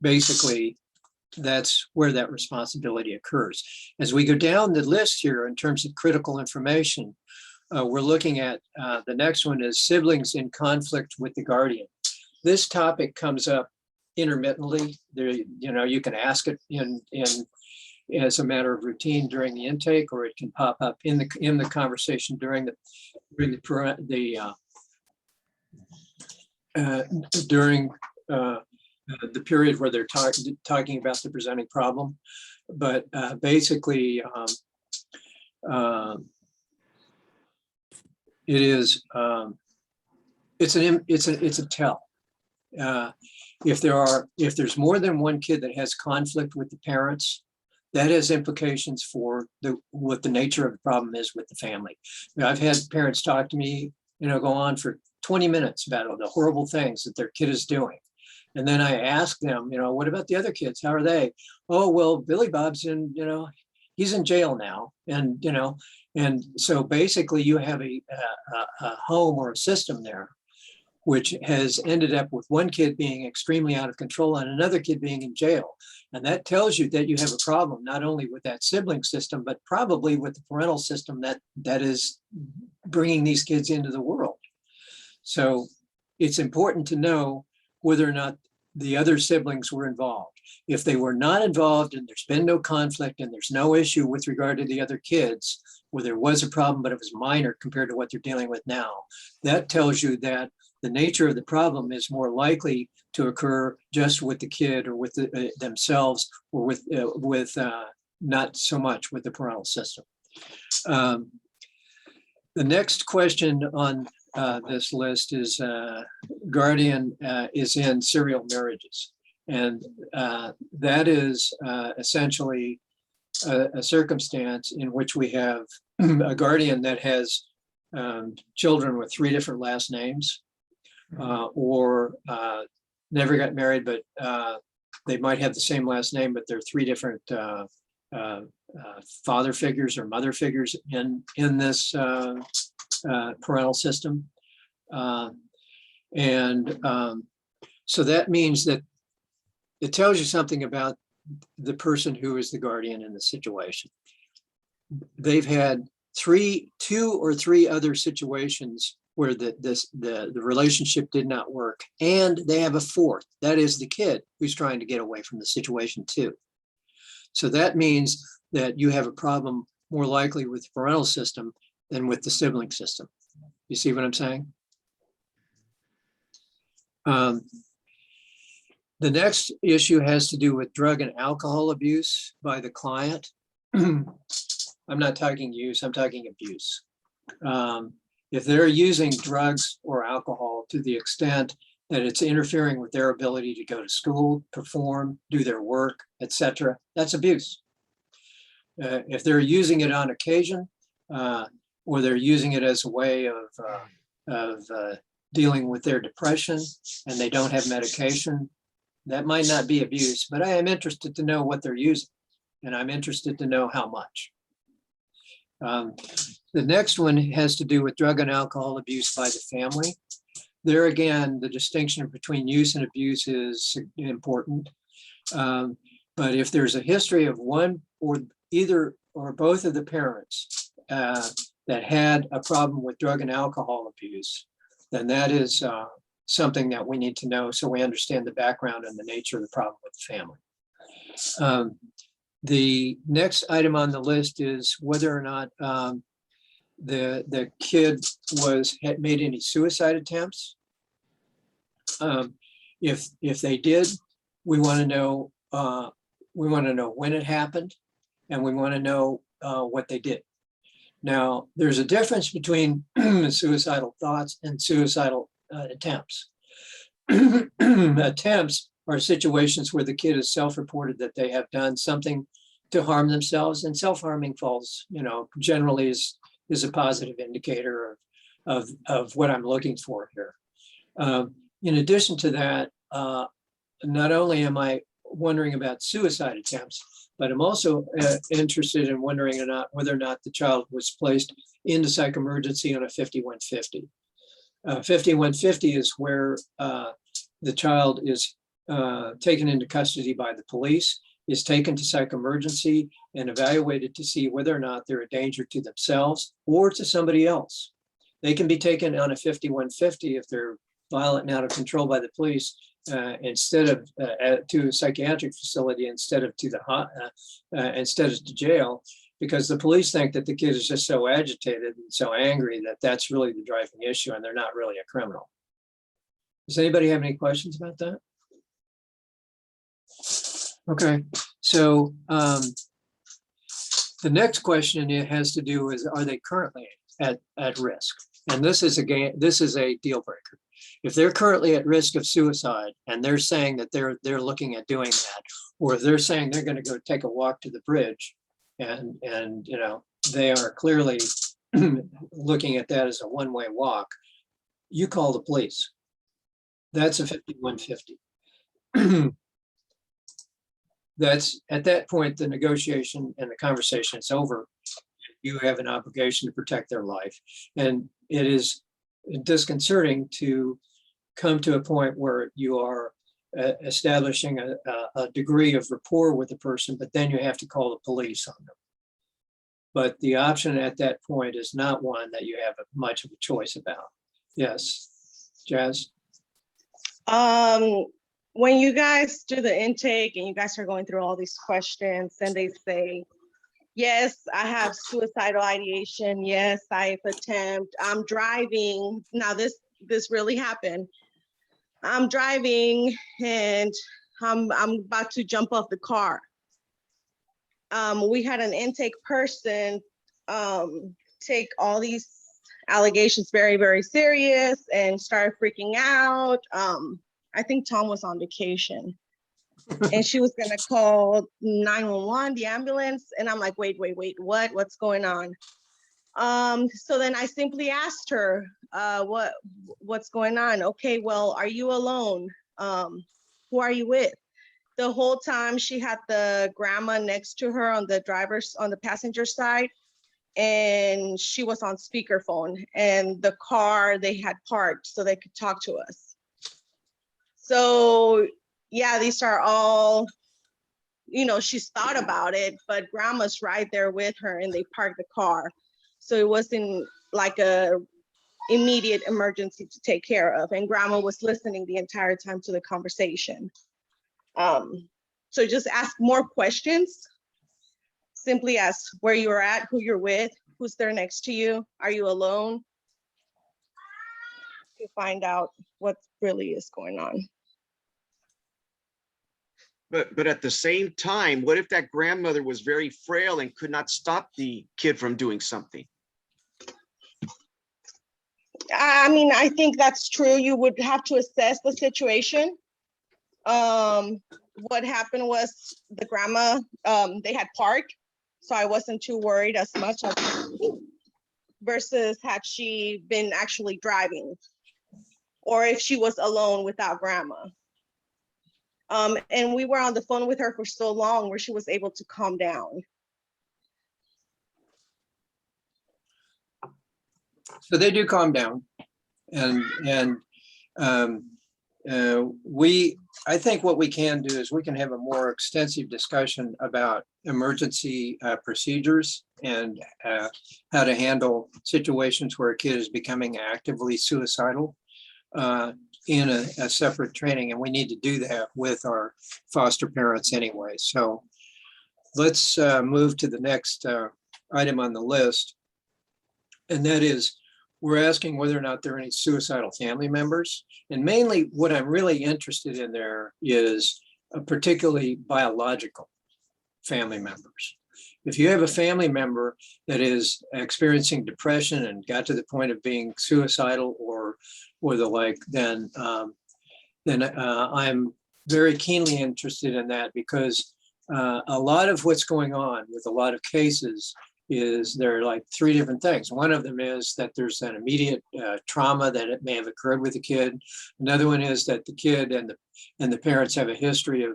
basically, that's where that responsibility occurs. As we go down the list here in terms of critical information, we're looking at the next one is siblings in conflict with the guardian. This topic comes up intermittently. There, you can ask it in as a matter of routine during the intake, or it can pop up in the conversation during the period where they're talking about the presenting problem. But basically, it is it's a tell. If there's more than one kid that has conflict with the parents, that has implications for what the nature of the problem is with the family. I've had parents talk to me, go on for 20 minutes about all the horrible things that their kid is doing. And then I ask them, what about the other kids? How are they? Oh, well, Billy Bob's in, he's in jail now. And, and so basically you have a home or a system there, which has ended up with one kid being extremely out of control and another kid being in jail. And that tells you that you have a problem, not only with that sibling system, but probably with the parental system that is bringing these kids into the world. So it's important to know whether or not the other siblings were involved. If they were not involved and there's been no conflict and there's no issue with regard to the other kids, where there was a problem, but it was minor compared to what they're dealing with now, that tells you that the nature of the problem is more likely to occur just with the kid or with themselves, or with not so much with the parental system. The next question on this list is guardian is in serial marriages. And that is essentially a circumstance in which we have a guardian that has children with 3 different last names, or never got married, but they might have the same last name, but they're 3 different father figures or mother figures in this parental system. So that means that it tells you something about the person who is the guardian in the situation. They've had 2 or 3 other situations where the relationship did not work, and they have a 4th, that is the kid who's trying to get away from the situation too. So that means that you have a problem more likely with the parental system than with the sibling system. You see what I'm saying? The next issue has to do with drug and alcohol abuse by the client. I'm not talking use, I'm talking abuse. If they're using drugs or alcohol to the extent that it's interfering with their ability to go to school, perform, do their work, etc., that's abuse. If they're using it on occasion, or they're using it as a way of dealing with their depression and they don't have medication, that might not be abuse, but I am interested to know what they're using, and I'm interested to know how much. The next one has to do with drug and alcohol abuse by the family. There again, the distinction between use and abuse is important. But if there's a history of one or either or both of the parents that had a problem with drug and alcohol abuse, then that is something that we need to know so we understand the background and the nature of the problem with the family. The next item on the list is whether or not the kid had made any suicide attempts. If they did, we want to know when it happened, and we want to know what they did. Now, there's a difference between suicidal thoughts and suicidal attempts. Attempts are situations where the kid has self-reported that they have done something to harm themselves, and self-harming falls, generally is a positive indicator of what I'm looking for here. In addition to that, not only am I wondering about suicide attempts, but I'm also interested in wondering whether or not the child was placed into psych emergency on a 5150. 5150 is where the child is taken into custody by the police, is taken to psych emergency and evaluated to see whether or not they're a danger to themselves or to somebody else. They can be taken on a 5150 if they're violent and out of control by the police, instead of to a psychiatric facility instead of to jail, because the police think that the kid is just so agitated and so angry that that's really the driving issue and they're not really a criminal. Does anybody have any questions about that? Okay, so the next question, it has to do with, are they currently at risk? And this is a deal breaker. If they're currently at risk of suicide and they're saying that they're looking at doing that, or if they're saying they're going to go take a walk to the bridge, and you know, they are clearly looking at that as a one-way walk, you call the police. That's a 5150. That's at that point, the negotiation and the conversation is over. You have an obligation to protect their life. And it is disconcerting to come to a point where you are establishing a degree of rapport with the person, but then you have to call the police on them. But the option at that point is not one that you have much of a choice about. Yes, Jazz? When you guys do the intake and you guys are going through all these questions and they say, yes, I have suicidal ideation. Yes, I've attempted. I'm driving. Now this really happened. I'm driving and I'm about to jump off the car. We had an intake person take all these allegations very, very serious and start freaking out. I think Tom was on vacation and she was gonna call 911, the ambulance. And I'm like, wait, what's going on? So then I simply asked her, what's going on? Okay, well, are you alone? Who are you with? The whole time she had the grandma next to her on the passenger side, and she was on speakerphone, and the car they had parked so they could talk to us. So yeah, these are all, you know, she's thought about it, but grandma's right there with her and they parked the car. So it wasn't like a immediate emergency to take care of. And grandma was listening the entire time to the conversation. So just ask more questions. Simply ask where you're at, who you're with, who's there next to you, are you alone? To find out what really is going on. But at the same time, what if that grandmother was very frail and could not stop the kid from doing something? I mean, I think that's true. You would have to assess the situation. What happened was the grandma, they had parked, so I wasn't too worried as much versus had she been actually driving, or if she was alone without grandma. And we were on the phone with her for so long where she was able to calm down. So they do calm down, and I think what we can do is we can have a more extensive discussion about emergency procedures and how to handle situations where a kid is becoming actively suicidal in a separate training, and we need to do that with our foster parents anyway. So let's move to the next item on the list, and that is, we're asking whether or not there are any suicidal family members. And mainly what I'm really interested in there is particularly biological family members. If you have a family member that is experiencing depression and got to the point of being suicidal or the like, then I'm very keenly interested in that, because a lot of what's going on with a lot of cases is there are like three different things. One of them is that there's an immediate trauma that it may have occurred with the kid. Another one is that the kid and the parents have a history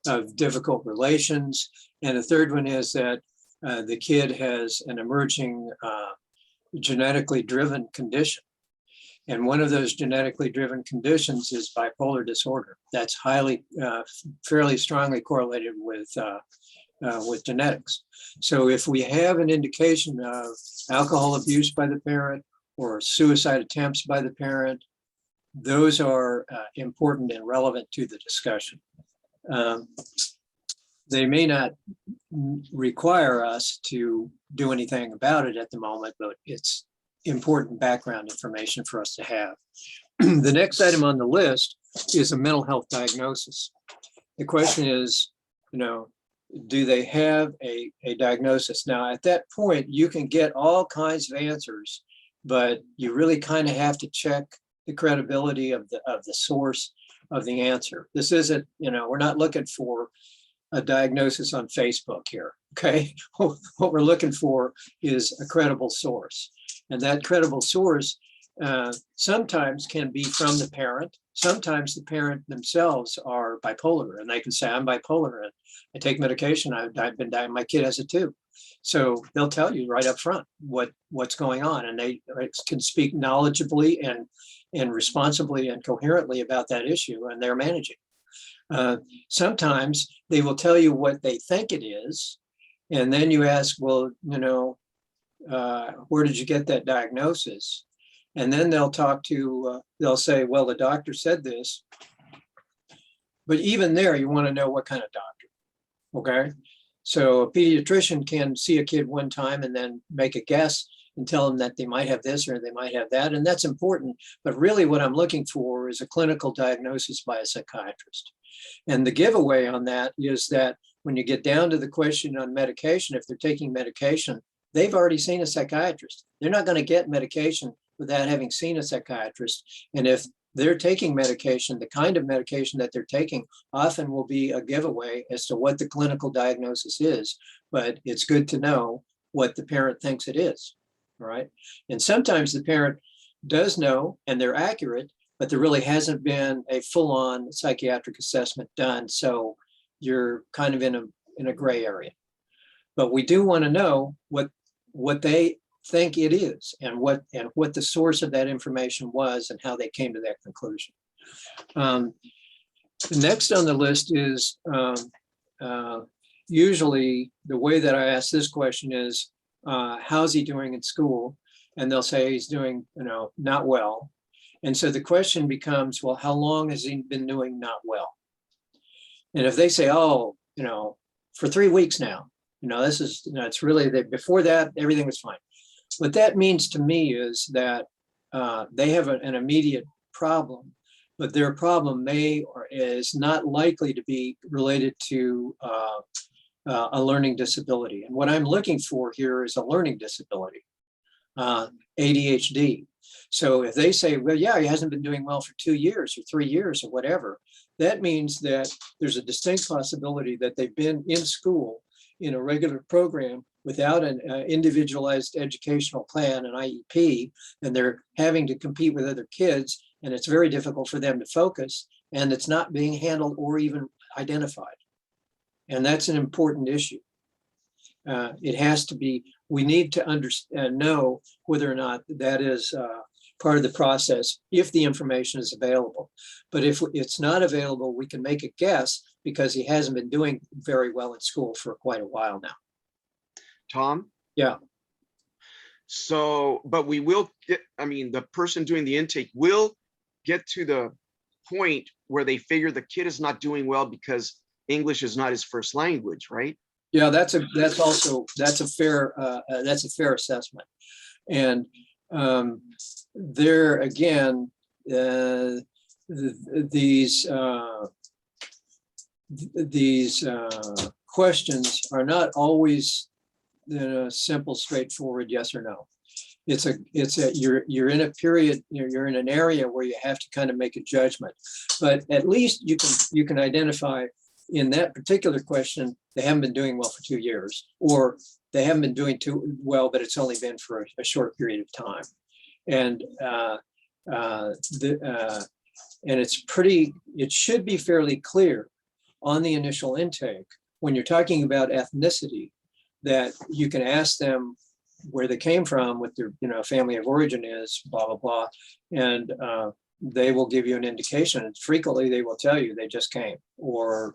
of difficult relations. And the third one is that the kid has an emerging genetically driven condition. And one of those genetically driven conditions is bipolar disorder. That's highly, fairly strongly correlated with genetics. So if we have an indication of alcohol abuse by the parent or suicide attempts by the parent, those are important and relevant to the discussion. They may not require us to do anything about it at the moment, but it's important background information for us to have. The next item on the list is a mental health diagnosis. The question is, do they have a diagnosis? Now, at that point, you can get all kinds of answers, but you really kind of have to check the credibility of the source of the answer. This isn't, we're not looking for a diagnosis on Facebook here, okay? What we're looking for is a credible source. And that credible source sometimes can be from the parent. Sometimes the parent themselves are bipolar and they can say, I'm bipolar and I take medication. I've been dying. My kid has it too. So they'll tell you right up front what's going on, and they can speak knowledgeably and responsibly and coherently about that issue, and they're managing. Sometimes they will tell you what they think it is, and then you ask, well, where did you get that diagnosis? And then they'll they'll say, well, the doctor said this. But even there, you want to know what kind of doctor, okay? So a pediatrician can see a kid one time and then make a guess and tell them that they might have this or they might have that, and that's important. But really what I'm looking for is a clinical diagnosis by a psychiatrist. And the giveaway on that is that when you get down to the question on medication, if they're taking medication, they've already seen a psychiatrist. They're not going to get medication without having seen a psychiatrist. And if they're taking medication, the kind of medication that they're taking often will be a giveaway as to what the clinical diagnosis is. But it's good to know what the parent thinks it is, right? And sometimes the parent does know and they're accurate, but there really hasn't been a full-on psychiatric assessment done. So you're kind of in a gray area. But we do want to know what they think it is and what the source of that information was and how they came to that conclusion. Next on the list is usually the way that I ask this question is, how's he doing in school? And they'll say he's doing, not well. And so the question becomes, well, how long has he been doing not well? And if they say, oh, for 3 weeks now, this is, it's really that before that, everything was fine. What that means to me is that they have an immediate problem, but their problem may or is not likely to be related to a learning disability. And what I'm looking for here is a learning disability, ADHD. So if they say, well, yeah, he hasn't been doing well for 2 years or 3 years or whatever, that means that there's a distinct possibility that they've been in school in a regular program without an individualized educational plan, an IEP, and they're having to compete with other kids, and it's very difficult for them to focus, and it's not being handled or even identified. And that's an important issue. It has to be, we need to know whether or not that is part of the process if the information is available. But if it's not available, we can make a guess because he hasn't been doing very well in school for quite a while now. Tom? Yeah. So, but we will get, the person doing the intake will get to the point where they figure the kid is not doing well because English is not his first language, right? Yeah, that's a fair assessment. And there again, these questions are not always simple, straightforward yes or no. You're in a period, you're in an area where you have to kind of make a judgment. But at least you can identify in that particular question, they haven't been doing well for 2 years, or they haven't been doing too well, but it's only been for a short period of time. And it should be fairly clear on the initial intake when you're talking about ethnicity that you can ask them where they came from, what their, family of origin is, blah, blah, blah. And they will give you an indication. And frequently they will tell you they just came, or,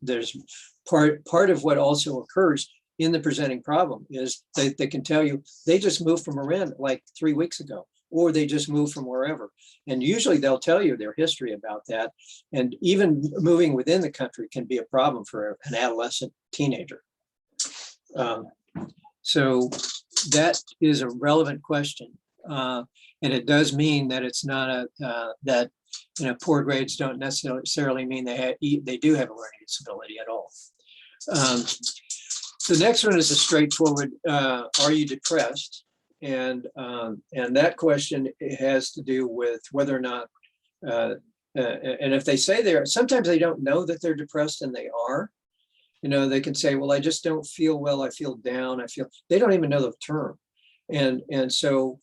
there's part of what also occurs in the presenting problem is they can tell you they just moved from Marin like 3 weeks ago, or they just moved from wherever. And usually they'll tell you their history about that. And even moving within the country can be a problem for an adolescent teenager. So that is a relevant question. And it does mean that it's not that poor grades don't necessarily mean they do have a learning disability at all. The next one is a straightforward, are you depressed? And that question has to do with whether or not, and if they say sometimes they don't know that they're depressed, and they are. They can say, well, I just don't feel well, I feel down, they don't even know the term. And so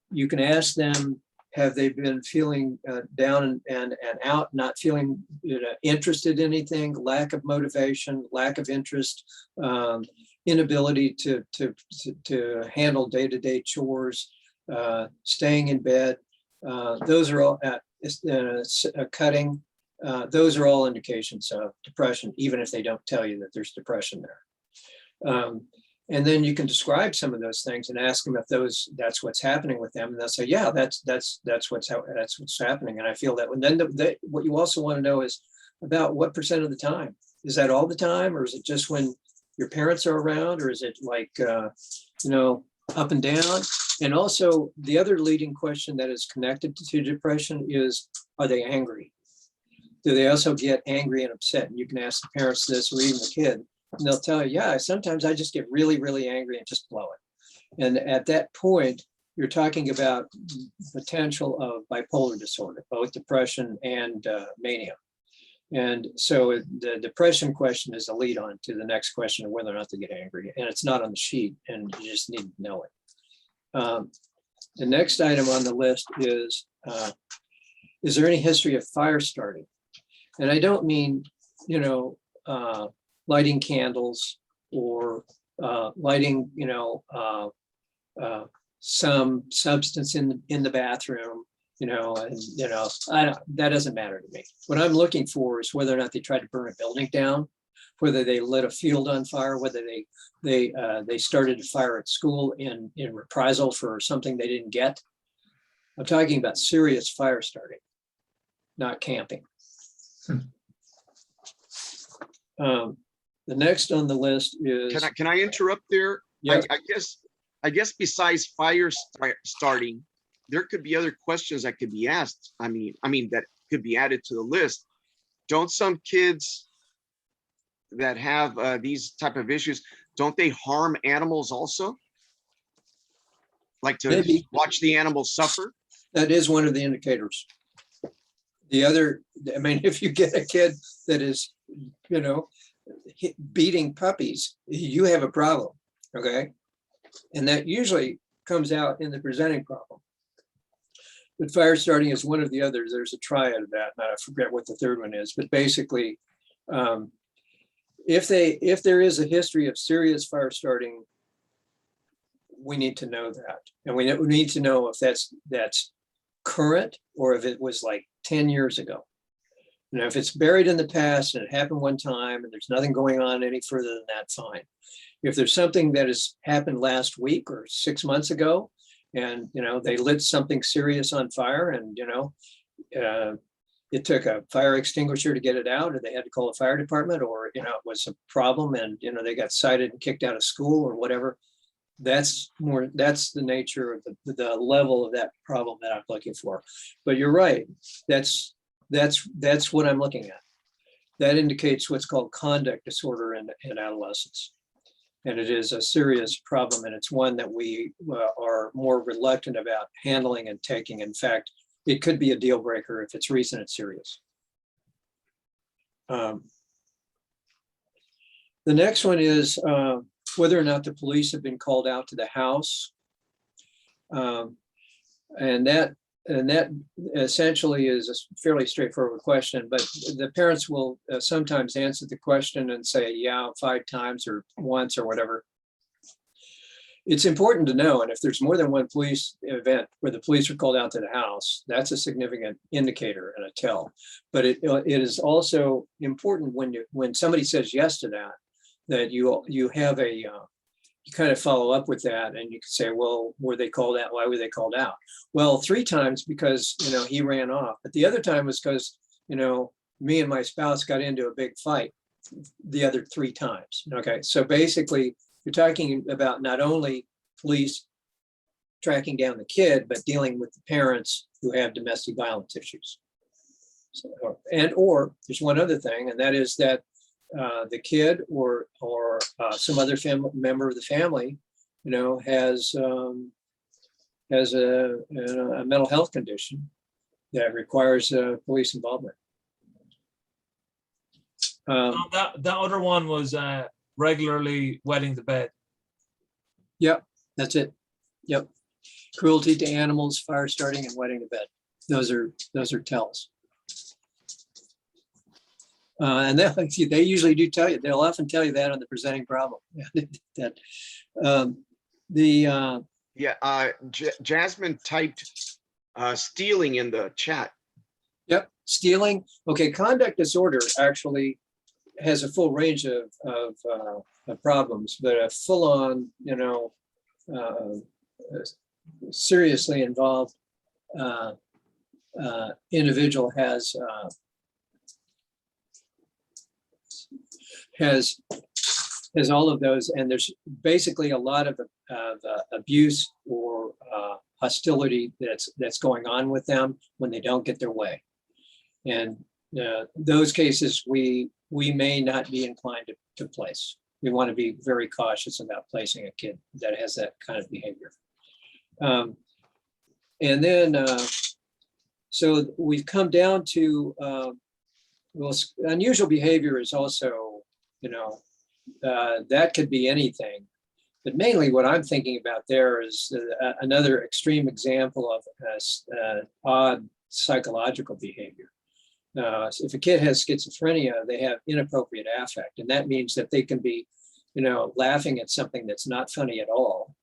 you can ask them, have they been feeling down and out, not feeling interested in anything, lack of motivation, lack of interest, inability to handle day-to-day chores, staying in bed. Those are all cutting. Those are all indications of depression, even if they don't tell you that there's depression there. And then you can describe some of those things and ask them if that's what's happening with them. And they'll say, yeah, that's what's happening. And I feel that. And then what you also want to know is about what % of the time. Is that all the time, or is it just when your parents are around, or is it like, up and down? And also the other leading question that is connected to depression is, are they angry? Do they also get angry and upset? And you can ask the parents this, or even the kid, and they'll tell you, yeah, sometimes I just get really, really angry and just blow it. And at that point, you're talking about potential of bipolar disorder, both depression and mania. And so the depression question is a lead on to the next question of whether or not they get angry. And it's not on the sheet, and you just need to know it. The next item on the list is there any history of fire starting? And I don't mean, lighting candles or lighting, some substance in the bathroom, that doesn't matter to me. What I'm looking for is whether or not they tried to burn a building down, whether they lit a field on fire, whether they started a fire at school in reprisal for something they didn't get. I'm talking about serious fire starting, not camping. The next on the list is. Can I interrupt there? Yeah. I guess besides fire starting, there could be other questions that could be asked. I mean that could be added to the list. Don't some kids that have these type of issues, don't they harm animals also? Like to Maybe. Watch the animals suffer? That is one of the indicators. The other, if you get a kid that is, beating puppies, you have a problem, okay? And that usually comes out in the presenting problem. But fire starting is one of the others. There's a triad of that, and I forget what the third one is. But basically, if there is a history of serious fire starting, we need to know that, and we need to know if that's current or if it was like 10 years ago. If it's buried in the past and it happened one time and there's nothing going on any further than that, fine. If there's something that has happened last week or 6 months ago, and they lit something serious on fire, and it took a fire extinguisher to get it out, or they had to call the fire department, or it was a problem, and they got cited and kicked out of school or whatever. That's the nature of the level of that problem that I'm looking for. But you're right. That's what I'm looking at. That indicates what's called conduct disorder in adolescence. And it is a serious problem, and it's one that we are more reluctant about handling and taking. In fact, it could be a deal breaker if it's recent and serious. The next one is whether or not the police have been called out to the house. And that essentially is a fairly straightforward question, but the parents will sometimes answer the question and say, yeah, 5 times or once or whatever. It's important to know, and if there's more than one police event where the police are called out to the house, that's a significant indicator and a tell. But it is also important when somebody says yes to that, that you have a you kind of follow up with that, and you can say, well, were they called out? Why were they called out? Well, 3 times because he ran off, but the other time was because me and my spouse got into a big fight. The other 3 times. Okay, so basically, you're talking about not only police tracking down the kid, but dealing with the parents who have domestic violence issues. So, or there's one other thing, and that is that the kid or some other member of the family, has a mental health condition that requires police involvement. That other one was regularly wetting the bed. Yep, that's it. Yep. Cruelty to animals, fire starting, and wetting the bed. Those are tells. And they usually do tell you. They'll often tell you that on the presenting problem. Jasmine typed stealing in the chat. Yep, stealing. Okay, conduct disorder actually has a full range of problems, but a full-on, seriously involved individual has all of those, and there's basically a lot of abuse or hostility that's going on with them when they don't get their way, and those cases we may not be inclined to place. We want to be very cautious about placing a kid that has that kind of behavior. And then, so we've come down to, well, unusual behavior is also, that could be anything. But mainly what I'm thinking about there is another extreme example of odd psychological behavior. If a kid has schizophrenia, they have inappropriate affect, and that means that they can be, laughing at something that's not funny at all.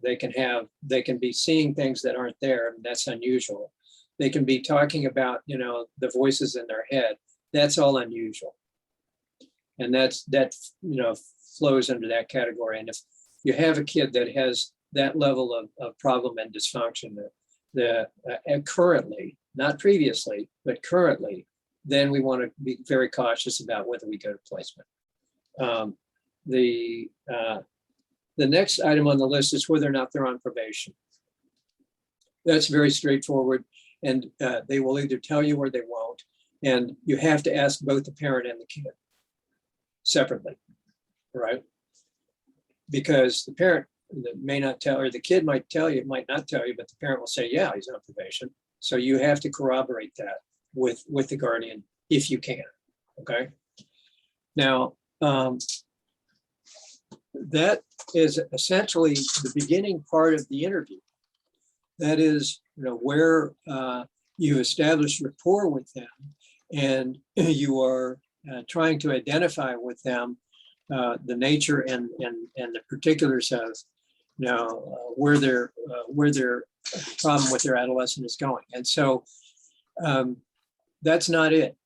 They can be seeing things that aren't there, and that's unusual. They can be talking about, the voices in their head. That's all unusual, and that flows under that category. And if you have a kid that has that level of problem and dysfunction, and currently, not previously, but currently, then we want to be very cautious about whether we go to placement. The next item on the list is whether or not they're on probation. That's very straightforward, and they will either tell you or they won't. And you have to ask both the parent and the kid separately, right? Because the parent may not tell, or the kid might tell you, might not tell you, but the parent will say, yeah, he's on probation. So you have to corroborate that with the guardian if you can, okay? Now, that is essentially the beginning part of the interview. That is, where you establish rapport with them, and you are trying to identify with them the nature and the particulars of, where their problem with their adolescent is going. And so that's not it.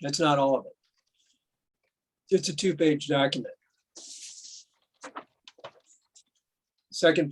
That's not all of it. It's a 2-page document. Second page.